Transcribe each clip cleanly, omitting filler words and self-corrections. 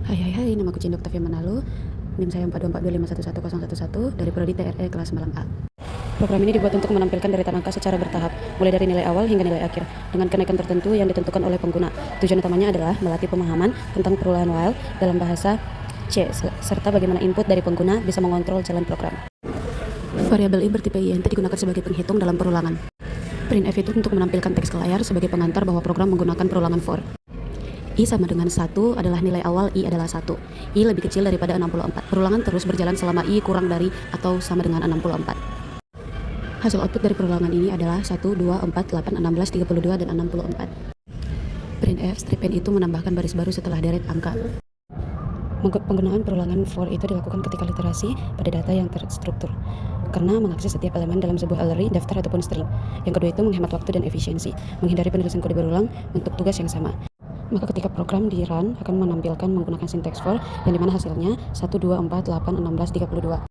Hai, nama aku Cindy Octavia Manalu, NIM saya 424251111 dari Prodi TRE kelas Malang A. Program ini dibuat untuk menampilkan deretan angka secara bertahap, mulai dari nilai awal hingga nilai akhir, dengan kenaikan tertentu yang ditentukan oleh pengguna. Tujuan utamanya adalah melatih pemahaman tentang perulahan while dalam bahasa C, serta bagaimana input dari pengguna bisa mengontrol jalan program. Variabel I bertipe int digunakan sebagai penghitung dalam perulangan. Printf itu untuk menampilkan teks ke layar sebagai pengantar bahwa program menggunakan perulangan for. I sama dengan 1 adalah nilai awal I adalah 1. I lebih kecil daripada 64. Perulangan terus berjalan selama I kurang dari atau sama dengan 64. Hasil output dari perulangan ini adalah 1, 2, 4, 8, 16, 32, dan 64. Printf strip n itu menambahkan baris baru setelah deret angka. Penggunaan perulangan for itu dilakukan ketika literasi pada data yang terstruktur, karena mengakses setiap elemen dalam sebuah array, daftar, ataupun string. Yang kedua itu menghemat waktu dan efisiensi, menghindari penulisan kode berulang untuk tugas yang sama. Maka ketika program di run akan menampilkan menggunakan syntax for yang dimana hasilnya 1, 2, 4, 8, 16, 32.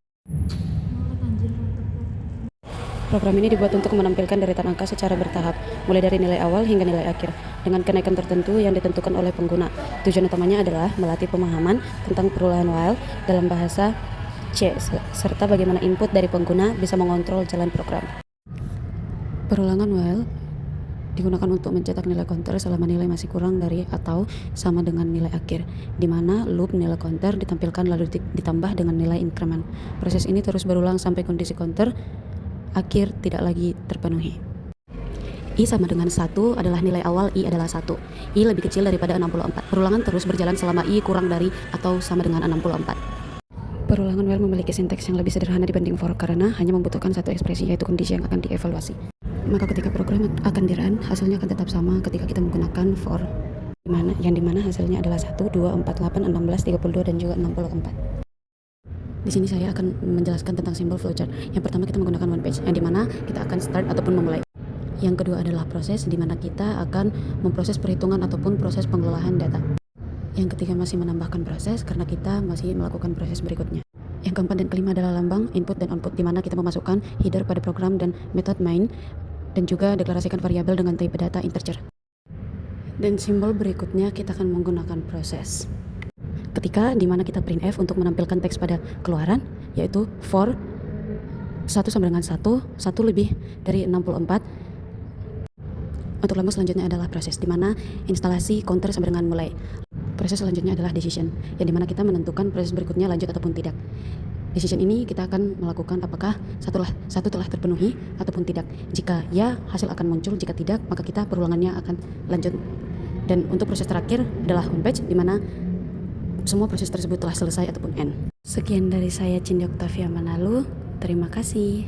Program ini dibuat untuk menampilkan deretan angka secara bertahap, mulai dari nilai awal hingga nilai akhir, dengan kenaikan tertentu yang ditentukan oleh pengguna. Tujuan utamanya adalah melatih pemahaman tentang perulahan while dalam bahasa C, serta bagaimana input dari pengguna bisa mengontrol jalan program. Perulangan while digunakan untuk mencetak nilai counter selama nilai masih kurang dari atau sama dengan nilai akhir, di mana loop nilai counter ditampilkan lalu ditambah dengan nilai increment. Proses ini terus berulang sampai kondisi counter akhir tidak lagi terpenuhi. I sama dengan 1 adalah nilai awal I adalah 1. I lebih kecil daripada 64. Perulangan terus berjalan selama I kurang dari atau sama dengan 64. Perulangan while memiliki sinteks yang lebih sederhana dibanding for karena hanya membutuhkan satu ekspresi, yaitu kondisi yang akan dievaluasi. Maka ketika program akan di-run, hasilnya akan tetap sama ketika kita menggunakan for, yang dimana hasilnya adalah 1, 2, 4, 8, 16, 32, dan juga 64. Di sini saya akan menjelaskan tentang simbol flowchart. Yang pertama kita menggunakan one page, yang dimana kita akan start ataupun memulai. Yang kedua adalah proses, di mana kita akan memproses perhitungan ataupun proses pengelolaan data. Yang ketiga masih menambahkan proses karena kita masih melakukan proses berikutnya. Yang keempat dan kelima adalah lambang, input, dan output, di mana kita memasukkan header pada program dan method main, dan juga deklarasikan variabel dengan tipe data integer. Dan simbol berikutnya kita akan menggunakan proses. Ketika dimana kita printf untuk menampilkan teks pada keluaran, yaitu for 1 sama dengan 1 lebih dari 64. Untuk lambang selanjutnya adalah proses, dimana instalasi counter sama dengan mulai. Proses selanjutnya adalah decision, yang dimana kita menentukan proses berikutnya lanjut ataupun tidak. Decision ini kita akan melakukan apakah satu telah terpenuhi ataupun tidak. Jika ya, hasil akan muncul. Jika tidak, maka kita perulangannya akan lanjut. Dan untuk proses terakhir adalah on page, di mana semua proses tersebut telah selesai ataupun end. Sekian dari saya, Cindy Octavia Manalu. Terima kasih.